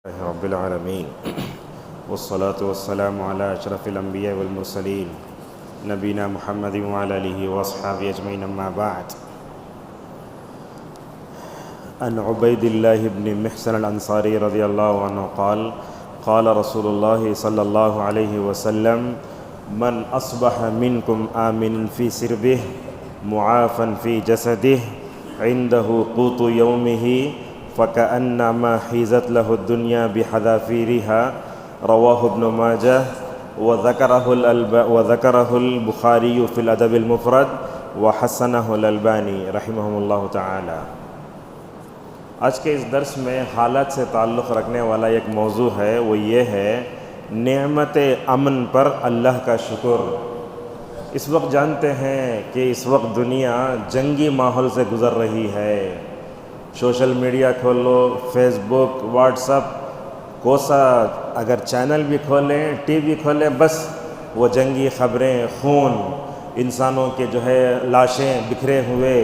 رب العالمین والصلاة والسلام على اشرف الانبیاء والمرسلین نبینا محمد وعلى آلہ واصحابہ اجمعین اما بعد عن عبید اللہ بن محسن الانصاری رضی اللہ عنہ قال قال رسول اللہ صلی اللہ علیہ وسلم من اصبح منکم آمنا فی سربہ معافا فی جسدہ عنده قوت یومہ فَكَأَنَّمَا حِيزَتْ لَهُ الدُّنْيَا بِحَذَافِيرِهَا رواه ابن ماجہ وذكره البخاری فی الادب المفرد وحسنه الالبانی رحمهم اللہ تعالی۔ آج کے اس درس میں حالات سے تعلق رکھنے والا ایک موضوع ہے، وہ یہ ہے نعمت امن پر اللہ کا شکر۔ اس وقت جانتے ہیں کہ اس وقت دنیا جنگی ماحول سے گزر رہی ہے۔ سوشل میڈیا کھول لو، فیس بک، واٹس اپ، کوسا اگر چینل بھی کھولیں، ٹی وی کھولیں، بس وہ جنگی خبریں، خون، انسانوں کے لاشیں بکھرے ہوئے،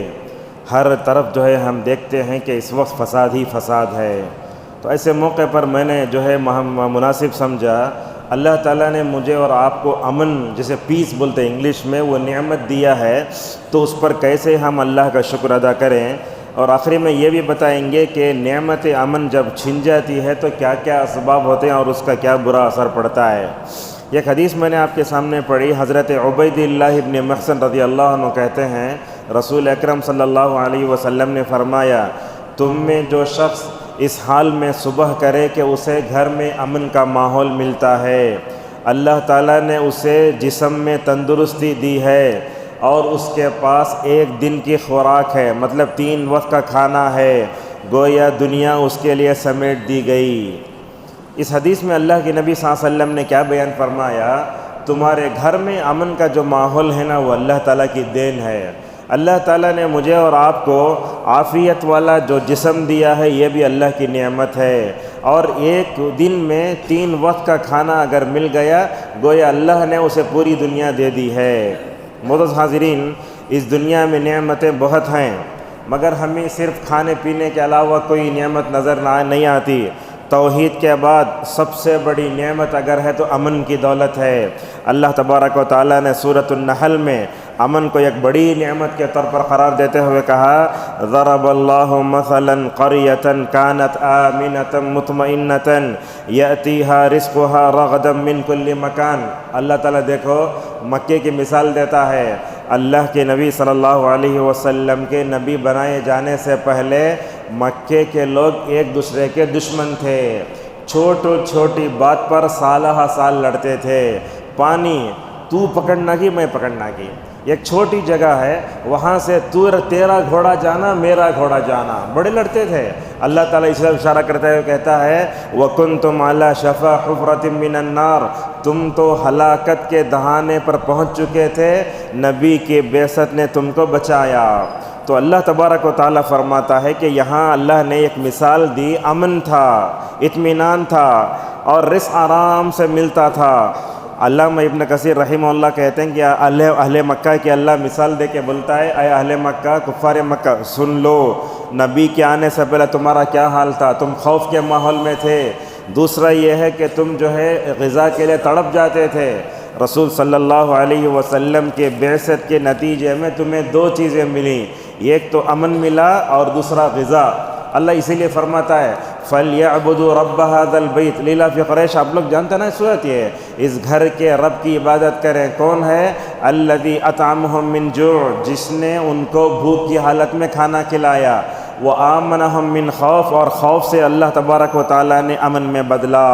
ہر طرف ہم دیکھتے ہیں کہ اس وقت فساد ہی فساد ہے۔ تو ایسے موقع پر میں نے مناسب سمجھا اللہ تعالیٰ نے مجھے اور آپ کو امن، جسے پیس بولتے ہیں انگلش میں، وہ نعمت دیا ہے، تو اس پر کیسے ہم اللہ کا شکر ادا کریں، اور آخری میں یہ بھی بتائیں گے کہ نعمت امن جب چھن جاتی ہے تو کیا کیا اسباب ہوتے ہیں اور اس کا کیا برا اثر پڑتا ہے۔ ایک حدیث میں نے آپ کے سامنے پڑھی، حضرت عبید اللہ بن محسن رضی اللہ عنہ کہتے ہیں رسول اکرم صلی اللہ علیہ وسلم نے فرمایا، تم میں جو شخص اس حال میں صبح کرے کہ اسے گھر میں امن کا ماحول ملتا ہے، اللہ تعالیٰ نے اسے جسم میں تندرستی دی ہے اور اس کے پاس ایک دن کی خوراک ہے، مطلب 3 وقت کا کھانا ہے، گویا دنیا اس کے لیے سمیٹ دی گئی۔ اس حدیث میں اللہ کے نبی صلی اللہ علیہ وسلم نے کیا بیان فرمایا؟ تمہارے گھر میں امن کا جو ماحول ہے نا، وہ اللہ تعالیٰ کی دین ہے۔ اللہ تعالیٰ نے مجھے اور آپ کو عافیت والا جو جسم دیا ہے، یہ بھی اللہ کی نعمت ہے، اور ایک دن میں 3 وقت کا کھانا اگر مل گیا، گویا اللہ نے اسے پوری دنیا دے دی ہے۔ معزز حاضرین، اس دنیا میں نعمتیں بہت ہیں، مگر ہمیں صرف کھانے پینے کے علاوہ کوئی نعمت نظر نہیں آتی۔ توحید کے بعد سب سے بڑی نعمت اگر ہے تو امن کی دولت ہے۔ اللہ تبارک و تعالیٰ نے سورۃ النحل میں امن کو ایک بڑی نعمت کے طور پر قرار دیتے ہوئے کہا، ضرب اللہ مثلا قریۃ کانت آمنۃ مطمئنۃ یأتیہا رزقہا رغدا من کل مکان۔ اللہ تعالیٰ دیکھو مکے کی مثال دیتا ہے۔ اللہ کے نبی صلی اللہ علیہ وسلم کے نبی بنائے جانے سے پہلے مکے کے لوگ ایک دوسرے کے دشمن تھے، چھوٹی بات پر سالہ سال لڑتے تھے۔ پانی تو پکڑنا کی، میں پکڑنا کی، ایک چھوٹی جگہ ہے، وہاں سے تیرا گھوڑا جانا، میرا گھوڑا جانا، بڑے لڑتے تھے۔ اللہ تعالیٰ اس طرف اشارہ کرتے ہوئے کہتا ہے، وَكُنْتُمْ عَلَى شَفَا حُفْرَةٍ مِّنَ النَّارِ، تم تو ہلاکت کے دہانے پر پہنچ چکے تھے، نبی کی بعثت نے تم کو بچایا۔ تو اللہ تبارک و تعالیٰ فرماتا ہے کہ یہاں اللہ نے ایک مثال دی، امن تھا، اطمینان تھا، اور رزق آرام سے ملتا تھا۔ علامہ ابن کثیر رحمہ اللہ کہتے ہیں کہ اہل مکہ کی اللہ مثال دے کے بولتا ہے، اے اہل مکہ، کفار مکہ، سن لو نبی کے آنے سے پہلے تمہارا کیا حال تھا، تم خوف کے ماحول میں تھے۔ دوسرا یہ ہے کہ تم غذا کے لیے تڑپ جاتے تھے۔ رسول صلی اللہ علیہ وسلم کے بعثت کے نتیجے میں تمہیں 2 چیزیں ملیں، ایک تو امن ملا اور دوسرا غذا۔ اللہ اسی لیے فرماتا ہے، فَلْيَعْبُدُوا رَبَّ هَذَا الْبَيْتِ لِإِيلَافِ قُرَيْشٍ۔ آپ لوگ جانتے ہیں نا صورت یہ ہے، اس گھر کے رب کی عبادت کریں۔ کون ہے؟ الَّذِي أَطْعَمَهُم مِّن جُوعٍ، جس نے ان کو بھوک کی حالت میں کھانا کھلایا، وَآمَنَهُم مِّن خَوْفٍ، اور خوف سے اللہ تبارک و تعالیٰ نے امن میں بدلا۔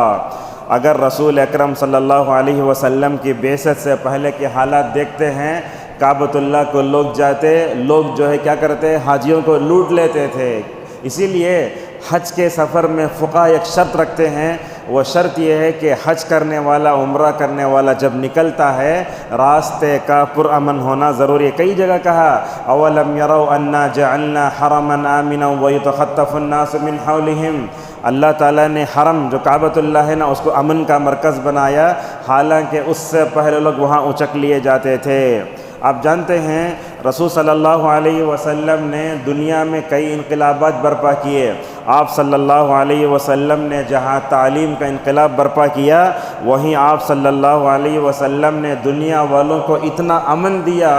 اگر رسول اکرم صلی اللہ علیہ وسلم کی بعثت سے پہلے کے حالات دیکھتے ہیں، کعبۃ اللہ کو لوگ جاتے، لوگ کیا کرتے، حاجیوں کو لوٹ لیتے تھے۔ اسی لیے حج کے سفر میں فقہا ایک شرط رکھتے ہیں، وہ شرط یہ ہے کہ حج کرنے والا، عمرہ کرنے والا جب نکلتا ہے، راستے کا پرامن ہونا ضروری ہے۔ کئی جگہ کہا، اولم یروا انا جعلنا حرما آمنا ویتخطف الناس من حولہم، اللہ تعالیٰ نے حرم جو کعبۃ اللہ ہے نا، اس کو امن کا مرکز بنایا، حالانکہ اس سے پہلے لوگ وہاں اچک لیے جاتے تھے۔ آپ جانتے ہیں رسول صلی اللہ علیہ وسلم نے دنیا میں کئی انقلابات برپا کیے۔ آپ صلی اللہ علیہ وسلم نے جہاں تعلیم کا انقلاب برپا کیا، وہیں آپ صلی اللہ علیہ وسلم نے دنیا والوں کو اتنا امن دیا،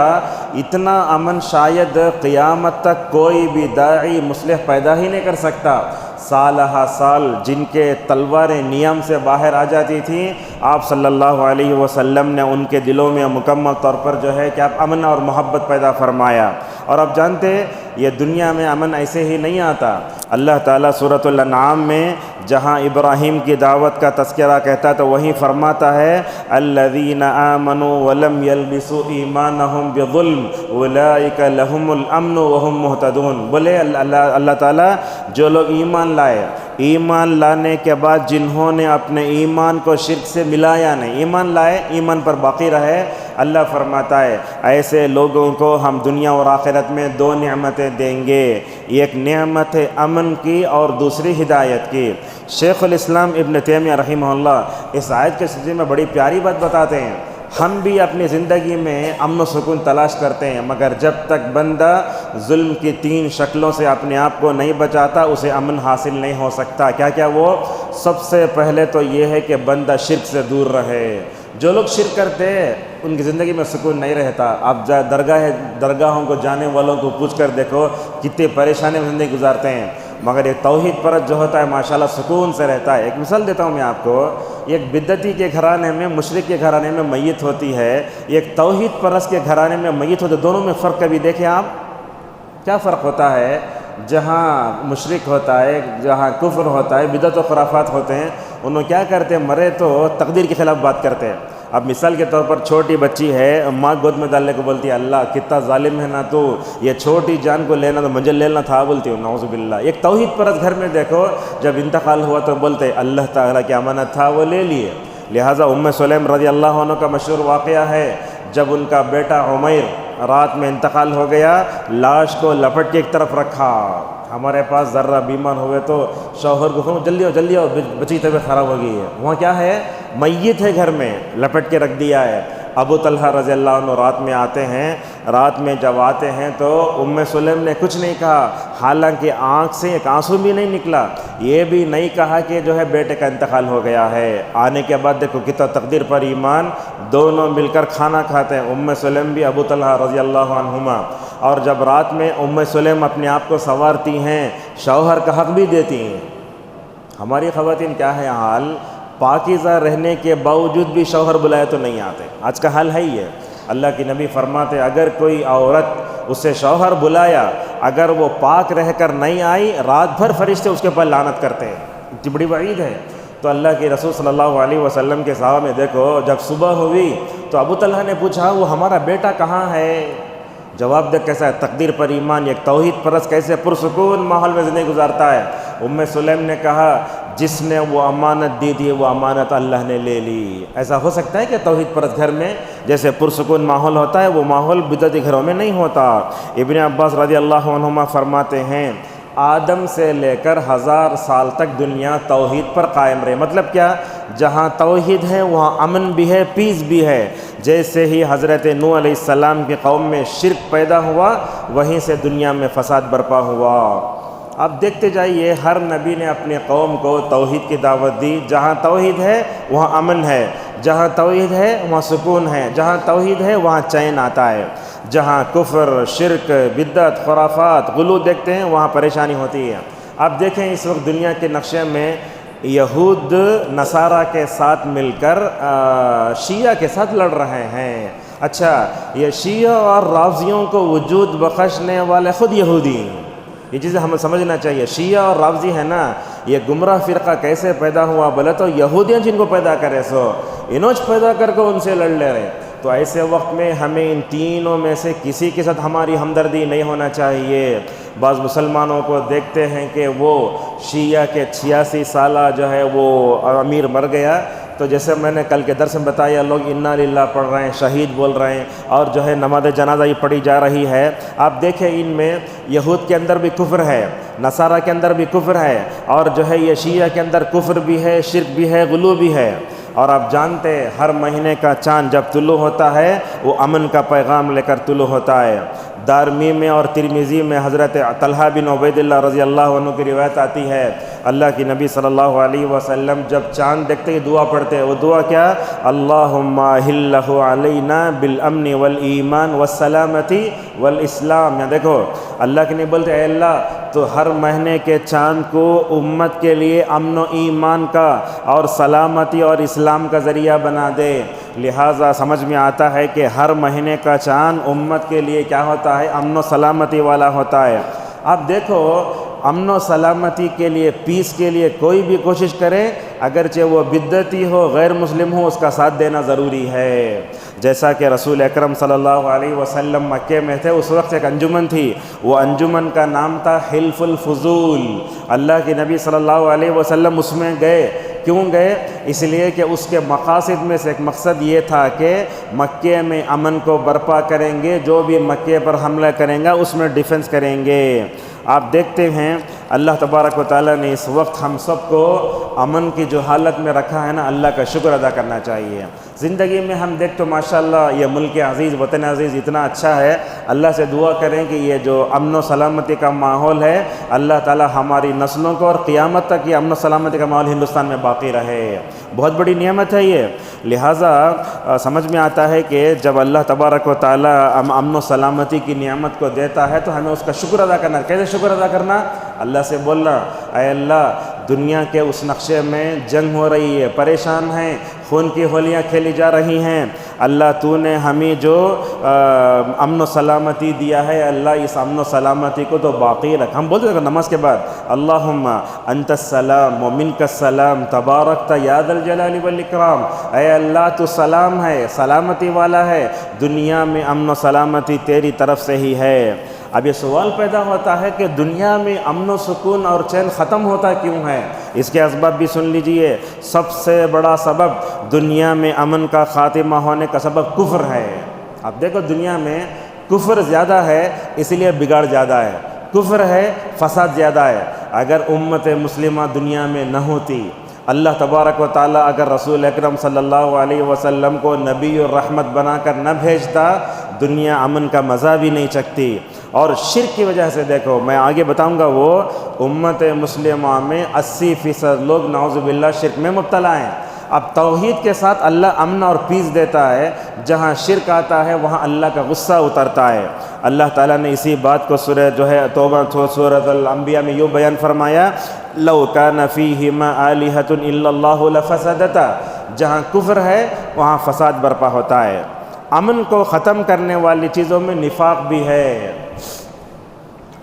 اتنا امن شاید قیامت تک کوئی بھی داعی مصلح پیدا ہی نہیں کر سکتا۔ سالہ سال جن کے تلواریں نیم سے باہر آ جاتی تھیں، آپ صلی اللہ علیہ وسلم نے ان کے دلوں میں مکمل طور پر جو ہے کہ آپ امن اور محبت پیدا فرمایا۔ اور آپ جانتے یہ دنیا میں امن ایسے ہی نہیں آتا۔ اللہ تعالیٰ سورۃ الانعام میں جہاں ابراہیم کی دعوت کا تذکرہ کہتا تو وہیں فرماتا ہے الذین آمنوا ولم یلبسوا ایمانہم بظلم اولئک لہم الامن وہم مہتدون۔ بولے اللہ تعالیٰ جو لوگ ایمان لائے، ایمان لانے کے بعد جنہوں نے اپنے ایمان کو شرک سے ملایا نہیں، ایمان لائے ایمان پر باقی رہے، اللہ فرماتا ہے ایسے لوگوں کو ہم دنیا اور آخرت میں دو نعمتیں دیں گے، ایک نعمت امن کی اور دوسری ہدایت کی۔ شیخ الاسلام ابن تیمیہ رحمہ اللہ اس آیت کے سلسلے میں بڑی پیاری بات بتاتے ہیں۔ ہم بھی اپنی زندگی میں امن و سکون تلاش کرتے ہیں، مگر جب تک بندہ ظلم کی 3 شکلوں سے اپنے آپ کو نہیں بچاتا اسے امن حاصل نہیں ہو سکتا۔ کیا کیا وہ؟ سب سے پہلے تو یہ ہے کہ بندہ شرک سے دور رہے۔ جو لوگ شرک کرتے ہیں ان کی زندگی میں سکون نہیں رہتا۔ آپ درگاہوں کو جانے والوں کو پوچھ کر دیکھو کتنے پریشانی میں زندگی گزارتے ہیں، مگر ایک توحید پرست جو ہوتا ہے ماشاءاللہ سکون سے رہتا ہے۔ ایک مثال دیتا ہوں میں آپ کو، ایک بدعتی کے گھرانے میں، مشرک کے گھرانے میں میت ہوتی ہے، ایک توحید پرست کے گھرانے میں میت ہوتی ہے، دونوں میں فرق کبھی دیکھیں آپ؟ کیا فرق ہوتا ہے؟ جہاں مشرک ہوتا ہے، جہاں کفر ہوتا ہے، بدعت و خرافات ہوتے ہیں، انہوں کیا کرتے ہیں؟ مرے تو تقدیر کے خلاف بات کرتے ہیں۔ اب مثال کے طور پر چھوٹی بچی ہے، ماں گود میں ڈالنے کو بولتی ہے اللہ کتنا ظالم ہے نا تو، یہ چھوٹی جان کو لینا تو مجھے لینا تھا بولتی ہوں، نعوذ باللہ۔ ایک توحید پرست گھر میں دیکھو جب انتقال ہوا تو بولتے اللہ تعالیٰ کی امانت تھا وہ لے لیے۔ لہٰذا ام سلیم رضی اللہ عنہ کا مشہور واقعہ ہے، جب ان کا بیٹا عمیر رات میں انتقال ہو گیا، لاش کو لپٹ کے ایک طرف رکھا۔ ہمارے پاس ذرہ بیمار ہوئے تو شوہر کو کہوں جلدی آؤ بچی طبیعت خراب ہو گئی ہے، وہاں کیا ہے؟ میت ہے گھر میں، لپٹ کے رکھ دیا ہے۔ ابو طلحہ رضی اللہ عنہ رات میں آتے ہیں، رات میں جب آتے ہیں تو ام سلیم نے کچھ نہیں کہا، حالانکہ آنکھ سے ایک آنسو بھی نہیں نکلا، یہ بھی نہیں کہا کہ جو ہے بیٹے کا انتقال ہو گیا ہے۔ آنے کے بعد دیکھو کتنا تقدیر پر ایمان، دونوں مل کر کھانا کھاتے ہیں، ام سلیم بھی ابو طلحہ رضی اللہ عنہما۔ اور جب رات میں ام سلیم اپنے آپ کو سنوارتی ہیں، شوہر کا حق بھی دیتی ہیں۔ ہماری خواتین کیا ہے حال؟ پاکیزہ رہنے کے باوجود بھی شوہر بلائے تو نہیں آتے، آج کا حال ہے ہی ہے۔ اللہ کی نبی فرماتے اگر کوئی عورت اسے شوہر بلایا، اگر وہ پاک رہ کر نہیں آئی، رات بھر فرشتے اس کے اوپر لعنت کرتے ہیں، اتنی بڑی وعید ہے۔ تو اللہ کے رسول صلی اللہ علیہ وسلم کے صحابہ میں دیکھو جب صبح ہوئی تو ابو طلحہ نے پوچھا وہ ہمارا بیٹا کہاں ہے؟ جواب دے کیسا ہے؟ تقدیر پر ایمان، ایک توحید پرست کیسے پرسکون ماحول میں زندگی گزارتا ہے۔ ام سلیم نے کہا جس نے وہ امانت دی تھی وہ امانت اللہ نے لے لی۔ ایسا ہو سکتا ہے کہ توحید پرست گھر میں جیسے پرسکون ماحول ہوتا ہے وہ ماحول بدعتی گھروں میں نہیں ہوتا۔ ابن عباس رضی اللہ عنہما فرماتے ہیں آدم سے لے کر 1000 سال تک دنیا توحید پر قائم رہے۔ مطلب کیا؟ جہاں توحید ہے وہاں امن بھی ہے، پیس بھی ہے۔ جیسے ہی حضرت نوح علیہ السلام کی قوم میں شرک پیدا ہوا، وہیں سے دنیا میں فساد برپا ہوا۔ آپ دیکھتے جائیے ہر نبی نے اپنے قوم کو توحید کی دعوت دی۔ جہاں توحید ہے وہاں امن ہے، جہاں توحید ہے وہاں سکون ہے، جہاں توحید ہے وہاں چین آتا ہے۔ جہاں کفر، شرک، بدعت، خرافات، غلو دیکھتے ہیں وہاں پریشانی ہوتی ہے۔ آپ دیکھیں اس وقت دنیا کے نقشے میں یہود نصارہ کے ساتھ مل کر شیعہ کے ساتھ لڑ رہے ہیں۔ اچھا، یہ شیعہ اور رافضیوں کو وجود بخشنے والے خود یہودی ہیں۔ یہ چیزیں ہمیں سمجھنا چاہیے۔ شیعہ اور رافضی ہے نا، یہ گمراہ فرقہ کیسے پیدا ہوا؟ بولے تو یہودیاں جن کو پیدا کرے سو انوج پیدا کر کے ان سے لڑ لے رہے۔ تو ایسے وقت میں ہمیں ان تینوں میں سے کسی کے ساتھ ہماری ہمدردی نہیں ہونا چاہیے۔ بعض مسلمانوں کو دیکھتے ہیں کہ وہ شیعہ کے 86 سالہ جو ہے وہ امیر مر گیا، تو جیسے میں نے کل کے درس میں بتایا لوگ انا للہ پڑھ رہے ہیں، شہید بول رہے ہیں، اور جو ہے نماز جنازہ ہی پڑھی جا رہی ہے۔ آپ دیکھیں ان میں یہود کے اندر بھی کفر ہے، نصارہ کے اندر بھی کفر ہے، اور جو ہے یہ شیعہ کے اندر کفر بھی ہے، شرک بھی ہے، غلو بھی ہے۔ اور آپ جانتے ہر مہینے کا چاند جب طلوع ہوتا ہے وہ امن کا پیغام لے کر طلوع ہوتا ہے۔ دارمی میں اور ترمذی میں حضرت طلحہ بن عبید اللہ رضی اللہ عنہ کی روایت آتی ہے، اللہ کی نبی صلی اللہ علیہ وسلم جب چاند دیکھتے ہی دعا پڑھتے، وہ دعا کیا؟ اللہم احلہ علینا بالامن والایمان والسلامتی والاسلام۔ یہاں دیکھو اللہ کے نہیں بولتے اے اللہ تو ہر مہینے کے چاند کو امت کے لیے امن و ایمان کا اور سلامتی اور اسلام کا ذریعہ بنا دے۔ لہٰذا سمجھ میں آتا ہے کہ ہر مہینے کا چاند امت کے لیے کیا ہوتا ہے؟ امن و سلامتی والا ہوتا ہے۔ اب دیکھو امن و سلامتی کے لیے، پیس کے لیے کوئی بھی کوشش کرے، اگرچہ وہ بدعتی ہو، غیر مسلم ہو، اس کا ساتھ دینا ضروری ہے۔ جیسا کہ رسول اکرم صلی اللہ علیہ وسلم مکے میں تھے، اس وقت ایک انجمن تھی، وہ انجمن کا نام تھا حلف الفضول۔ اللہ کے نبی صلی اللہ علیہ وسلم اس میں گئے۔ کیوں گئے؟ اس لیے کہ اس کے مقاصد میں سے ایک مقصد یہ تھا کہ مکے میں امن کو برپا کریں گے، جو بھی مکے پر حملہ کریں گا اس میں ڈیفنس کریں گے۔ آپ دیکھتے ہیں اللہ تبارک و تعالیٰ نے اس وقت ہم سب کو امن کی جو حالت میں رکھا ہے نا، اللہ کا شکر ادا کرنا چاہیے۔ زندگی میں ہم دیکھ تو ماشاءاللہ یہ ملک عزیز، وطن عزیز اتنا اچھا ہے، اللہ سے دعا کریں کہ یہ جو امن و سلامتی کا ماحول ہے، اللہ تعالیٰ ہماری نسلوں کو اور قیامت تک یہ امن و سلامتی کا ماحول ہندوستان میں باقی رہے۔ بہت بڑی نعمت ہے یہ۔ لہٰذا سمجھ میں آتا ہے کہ جب اللہ تبارک و تعالیٰ امن و سلامتی کی نعمت کو دیتا ہے تو ہمیں اس کا شکر ادا کرنا۔ کیسے شکر ادا کرنا؟ اللہ سے بولنا اے اللہ دنیا کے اس نقشے میں جنگ ہو رہی ہے، پریشان ہیں، خون کی ہولیاں کھیلی جا رہی ہیں، اللہ تو نے ہمیں جو امن و سلامتی دیا ہے، اللہ اس امن و سلامتی کو تو باقی رکھ۔ ہم بولتے ہیں نماز کے بعد اللہم انت السلام و منک السلام تبارکت یا ذا الجلال والاکرام، اے اللہ تو سلام ہے، سلامتی والا ہے، دنیا میں امن و سلامتی تیری طرف سے ہی ہے۔ اب یہ سوال پیدا ہوتا ہے کہ دنیا میں امن و سکون اور چین ختم ہوتا کیوں ہے؟ اس کے اسباب بھی سن لیجئے۔ سب سے بڑا سبب دنیا میں امن کا خاتمہ ہونے کا سبب کفر ہے۔ اب دیکھو دنیا میں کفر زیادہ ہے اس لیے بگاڑ زیادہ ہے، کفر ہے فساد زیادہ ہے۔ اگر امت مسلمہ دنیا میں نہ ہوتی، اللہ تبارک و تعالیٰ اگر رسول اکرم صلی اللہ علیہ وسلم کو نبی الرحمت بنا کر نہ بھیجتا، دنیا امن کا مزہ بھی نہیں چکتی۔ اور شرک کی وجہ سے دیکھو، میں آگے بتاؤں گا، وہ امت مسلمہ میں 80% لوگ نعوذ باللہ شرک میں مبتلا ہیں۔ اب توحید کے ساتھ اللہ امن اور پیس دیتا ہے، جہاں شرک آتا ہے وہاں اللہ کا غصہ اترتا ہے۔ اللہ تعالیٰ نے اسی بات کو سورہ جو ہے توبہ سورۃ الانبیاء میں یوں بیان فرمایا لو کان فیہما آلہۃ الا اللہ لفسدتا، جہاں کفر ہے وہاں فساد برپا ہوتا ہے۔ امن کو ختم کرنے والی چیزوں میں نفاق بھی ہے۔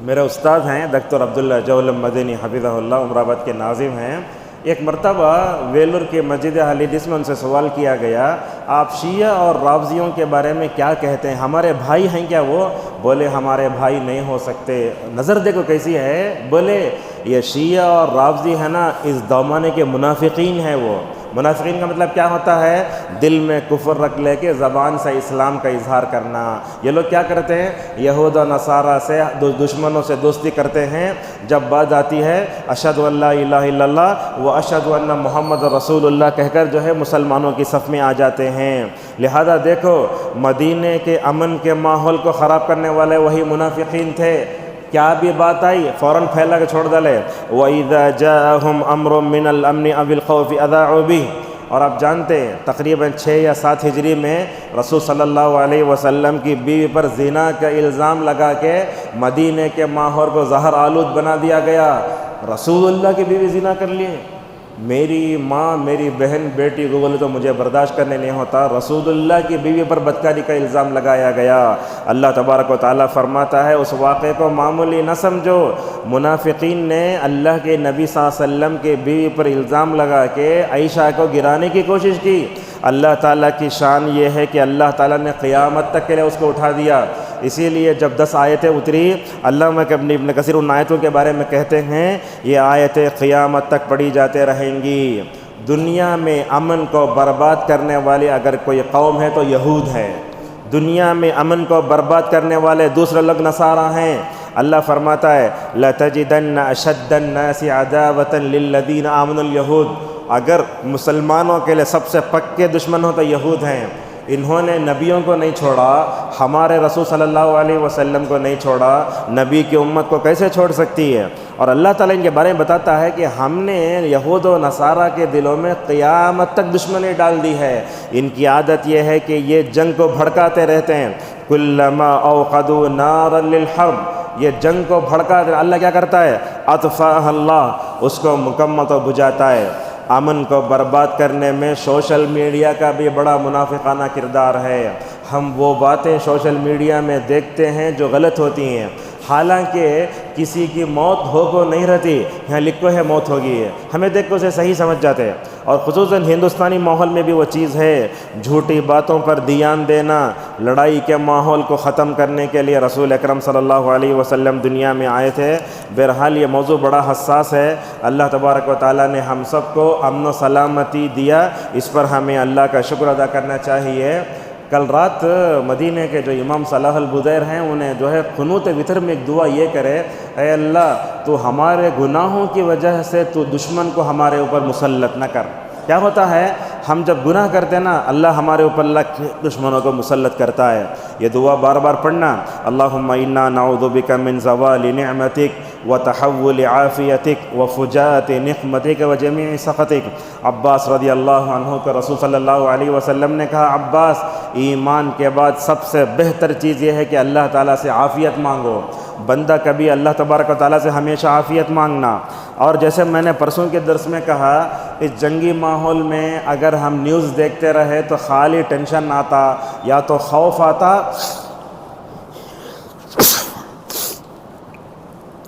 میرے استاد ہیں ڈاکٹر عبداللہ جولم مدنی حفظہ اللہ، عمر آباد کے ناظم ہیں۔ ایک مرتبہ ویلور کے مسجد اہل حدیث میں ان سے سوال کیا گیا، آپ شیعہ اور رافضیوں کے بارے میں کیا کہتے ہیں؟ ہمارے بھائی ہیں کیا وہ؟ بولے ہمارے بھائی نہیں ہو سکتے۔ نظر دیکھو کیسی ہے، بولے یہ شیعہ اور رافضی ہے نا، اس زمانے کے منافقین ہیں۔ وہ منافقین کا مطلب کیا ہوتا ہے؟ دل میں کفر رکھ لے کے زبان سے اسلام کا اظہار کرنا۔ یہ لوگ کیا کرتے ہیں؟ یہود و نصارہ سے دشمنوں سے دوستی کرتے ہیں، جب بات آتی ہے اشہد ان لا الہ الا اللہ و اشہد ان محمد رسول اللہ کہہ کر جو ہے مسلمانوں کی صف میں آ جاتے ہیں۔ لہذا دیکھو مدینے کے امن کے ماحول کو خراب کرنے والے وہی منافقین تھے۔ کیا بھی بات آئی فوراً پھیلا کے چھوڑ ڈالے۔ وَإِذَا جَاءَهُمْ أَمْرٌ مِّنَ الْأَمْنِ أَوِ الْخَوْفِ أَذَاعُوا بِهِ۔ اور آپ جانتے ہیں تقریباً 6 یا 7 ہجری میں رسول صلی اللہ علیہ وسلم کی بیوی پر زنا کا الزام لگا کے مدینے کے ماحول کو زہر آلود بنا دیا گیا۔ رسول اللہ کی بیوی زنا کر لیے، میری ماں میری بہن بیٹی کو بولے تو مجھے برداشت کرنے نہیں ہوتا، رسول اللہ کی بیوی پر بدکاری کا الزام لگایا گیا۔ اللہ تبارک و تعالیٰ فرماتا ہے اس واقعے کو معمولی نہ سمجھو۔ منافقین نے اللہ کے نبی صلی اللہ علیہ وسلم کے بیوی پر الزام لگا کے عائشہ کو گرانے کی کوشش کی۔ اللہ تعالیٰ کی شان یہ ہے کہ اللہ تعالیٰ نے قیامت تک کے لیے اس کو اٹھا دیا۔ اسی لیے جب 10 آیتیں اتری، علامہ ابن کثیر ان آیتوں کے بارے میں کہتے ہیں یہ آیتیں قیامت تک پڑھی جاتے رہیں گی۔ دنیا میں امن کو برباد کرنے والی اگر کوئی قوم ہے تو یہود ہے۔ دنیا میں امن کو برباد کرنے والے دوسرے لوگ نصارہ ہیں۔ اللہ فرماتا ہے لَتَجِدَنَّ أَشَدَّ النَّاسِ عَدَاوَةً لِلَّذِينَ آمَنُوا الْيَهُودَ۔ اگر مسلمانوں کے لیے سب سے پکے دشمن ہو تو یہود ہیں۔ انہوں نے نبیوں کو نہیں چھوڑا، ہمارے رسول صلی اللہ علیہ وسلم کو نہیں چھوڑا، نبی کی امت کو کیسے چھوڑ سکتی ہے؟ اور اللہ تعالیٰ ان کے بارے میں بتاتا ہے کہ ہم نے یہود و نصارہ کے دلوں میں قیامت تک دشمنی ڈال دی ہے۔ ان کی عادت یہ ہے کہ یہ جنگ کو بھڑکاتے رہتے ہیں۔ کلما اوقدوا نارا للحرب، یہ جنگ کو بھڑکاتے ہیں، اللہ کیا کرتا ہے؟ اطفاها اللہ، اس کو مکمل تو بجھاتا ہے۔ امن کو برباد کرنے میں سوشل میڈیا کا بھی بڑا منافقانہ کردار ہے۔ ہم وہ باتیں سوشل میڈیا میں دیکھتے ہیں جو غلط ہوتی ہیں، حالانکہ کسی کی موت ہو کو نہیں رہتی، یہاں لکھو ہے موت ہوگی ہے، ہمیں دیکھ کے اسے صحیح سمجھ جاتے ہیں۔ اور خصوصاً ہندوستانی ماحول میں بھی وہ چیز ہے، جھوٹی باتوں پر دھیان دینا۔ لڑائی کے ماحول کو ختم کرنے کے لیے رسول اکرم صلی اللہ علیہ وسلم دنیا میں آئے تھے۔ بہرحال یہ موضوع بڑا حساس ہے۔ اللہ تبارک و تعالیٰ نے ہم سب کو امن و سلامتی دیا، اس پر ہمیں اللہ کا شکر ادا کرنا چاہیے۔ کل رات مدینہ کے جو امام صلاح البدیر ہیں، انہیں جو ہے قنوت وتر میں ایک دعا یہ کرے، اے اللہ تو ہمارے گناہوں کی وجہ سے تو دشمن کو ہمارے اوپر مسلط نہ کر۔ کیا ہوتا ہے، ہم جب گناہ کرتے ہیں نا، اللہ ہمارے اوپر دشمنوں کو مسلط کرتا ہے۔ یہ دعا بار بار پڑھنا، اللہم انا نعوذ بک من زوال نعمتک وتحول عافیتک وفجاءۃ نقمتک وجمیع سخطک۔ عباس رضی اللہ عنہ کو رسول صلی اللہ علیہ وسلم نے کہا، عباس ایمان کے بعد سب سے بہتر چیز یہ ہے کہ اللہ تعالیٰ سے عافیت مانگو۔ بندہ کبھی اللہ تبارک و تعالیٰ سے ہمیشہ عافیت مانگنا۔ اور جیسے میں نے پرسوں کے درس میں کہا، اس جنگی ماحول میں اگر ہم نیوز دیکھتے رہے تو خالی ٹینشن آتا یا تو خوف آتا۔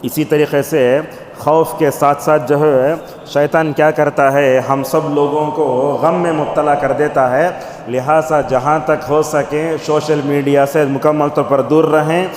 اسی طریقے سے خوف کے ساتھ ساتھ جو ہے شیطان کیا کرتا ہے، ہم سب لوگوں کو غم میں مبتلا کر دیتا ہے۔ لہٰذا جہاں تک ہو سکے سوشل میڈیا سے مکمل طور پر دور رہیں۔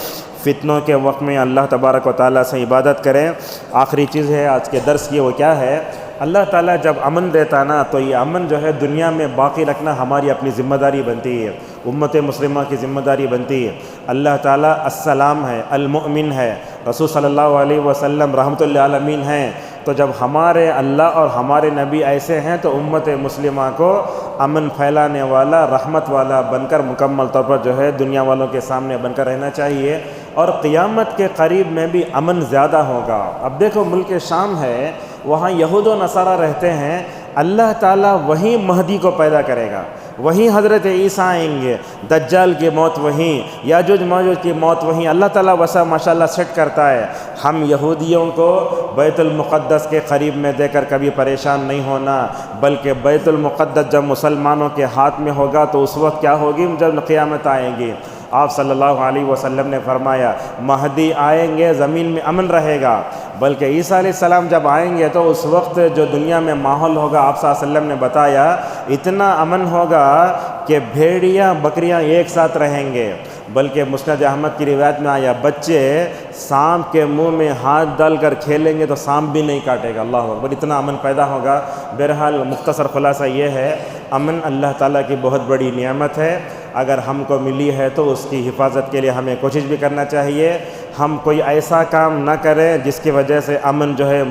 فتنوں کے وقت میں اللہ تبارک و تعالیٰ سے عبادت کریں۔ آخری چیز ہے آج کے درس کی، وہ کیا ہے، اللہ تعالیٰ جب امن دیتا نا تو یہ امن جو ہے دنیا میں باقی رکھنا ہماری اپنی ذمہ داری بنتی ہے، امت مسلمہ کی ذمہ داری بنتی ہے۔ اللہ تعالیٰ السلام ہے، المؤمن ہے، رسول صلی اللہ علیہ وسلم رحمۃ للعالمین ہیں۔ تو جب ہمارے اللہ اور ہمارے نبی ایسے ہیں تو امت مسلمہ کو امن پھیلانے والا، رحمت والا بن کر مکمل طور پر جو ہے دنیا والوں کے سامنے بن کر رہنا چاہیے۔ اور قیامت کے قریب میں بھی امن زیادہ ہوگا۔ اب دیکھو ملک شام ہے، وہاں یہود و نصارہ رہتے ہیں، اللہ تعالیٰ وہیں مہدی کو پیدا کرے گا، وہیں حضرت عیسیٰ آئیں گے، دجال کی موت وہیں، یاجوج ماجوج کی موت وہیں، اللہ تعالیٰ ویسا ماشاءاللہ سیٹ کرتا ہے۔ ہم یہودیوں کو بیت المقدس کے قریب میں دے کر کبھی پریشان نہیں ہونا، بلکہ بیت المقدس جب مسلمانوں کے ہاتھ میں ہوگا تو اس وقت کیا ہوگی، جب قیامت آئے گی۔ آپ صلی اللہ علیہ وسلم نے فرمایا، مہدی آئیں گے زمین میں امن رہے گا، بلکہ عیسیٰ علیہ السلام جب آئیں گے تو اس وقت جو دنیا میں ماحول ہوگا، آپ صلی اللہ علیہ وسلم نے بتایا اتنا امن ہوگا کہ بھیڑیاں بکریاں ایک ساتھ رہیں گے، بلکہ مسند احمد کی روایت میں آیا، بچے سانپ کے منہ میں ہاتھ ڈال کر کھیلیں گے تو سانپ بھی نہیں کاٹے گا۔ اللہ اکبر، اتنا امن پیدا ہوگا۔ بہرحال مختصر خلاصہ یہ ہے، امن اللہ تعالیٰ کی بہت بڑی نعمت ہے، اگر ہم کو ملی ہے تو اس کی حفاظت کے لیے ہمیں کوشش بھی کرنا چاہیے۔ ہم کوئی ایسا کام نہ کریں جس کی وجہ سے امن جو ہے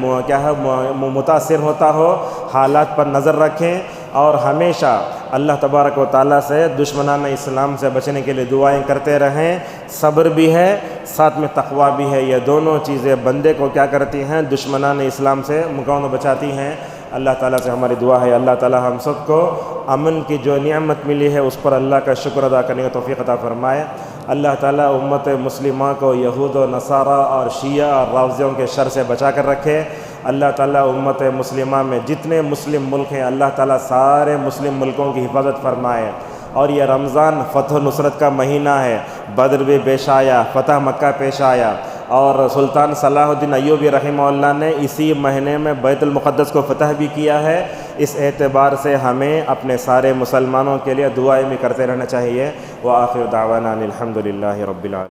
متاثر ہوتا ہو۔ حالات پر نظر رکھیں اور ہمیشہ اللہ تبارک و تعالیٰ سے دشمنان اسلام سے بچنے کے لیے دعائیں کرتے رہیں۔ صبر بھی ہے، ساتھ میں تقویٰ بھی ہے، یہ دونوں چیزیں بندے کو کیا کرتی ہیں، دشمنان اسلام سے مکمل بچاتی ہیں۔ اللہ تعالیٰ سے ہماری دعا ہے، اللہ تعالیٰ ہم سب کو امن کی جو نعمت ملی ہے اس پر اللہ کا شکر ادا کرنے کا توفیق عطا فرمائے۔ اللہ تعالیٰ امت مسلمہ کو یہود و نصارہ اور شیعہ اور رافضیوں کے شر سے بچا کر رکھے۔ اللہ تعالیٰ امت مسلمہ میں جتنے مسلم ملک ہیں، اللہ تعالیٰ سارے مسلم ملکوں کی حفاظت فرمائے۔ اور یہ رمضان فتح و نصرت کا مہینہ ہے، بدر بھی پیش آیا، فتح مکہ پیش آیا، اور سلطان صلاح الدین ایوبی رحمہ اللہ نے اسی مہینے میں بیت المقدس کو فتح بھی کیا ہے۔ اس اعتبار سے ہمیں اپنے سارے مسلمانوں کے لیے دعائیں بھی کرتے رہنا چاہیے۔ وآخر دعوانا الحمد للہ رب العالمین۔